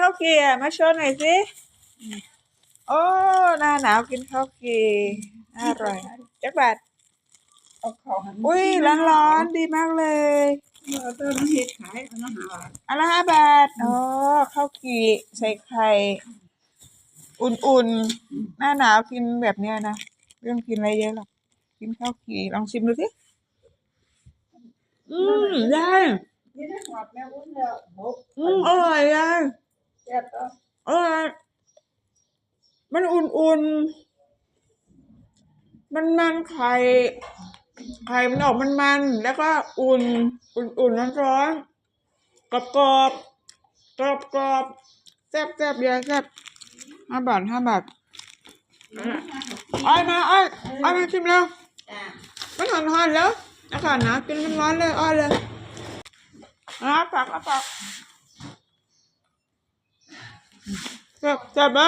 ข้าวเกรี๊ยวมาโชว์หน่อยสิโอ้หน้าหนาวกินข้าวเกรี๊ยวอร่อยจักบาทอุ้ยร้อนๆดีมากเลยอันละ5 บาทอ๋อข้าวเกรี๊ยวใส่ไข่อุ่นๆหน้าหนาวกินแบบเนี้ยนะไม่ต้องกินอะไรเยอะหรอกกินข้าวเกรี๊ยวลองชิมดูสิได้อร่อยได้อร่อยมันอุ่นๆมันไข่มันออกมันแล้วก็อุ่นร้อนกรอบแซ่บเยอะแซ่บ5 บาทอ้อยมาชิมแล้วมันหอนแล้วอากาศหนาวกินมันร้อนเลยอ้อยเลยปากแซ่บไหม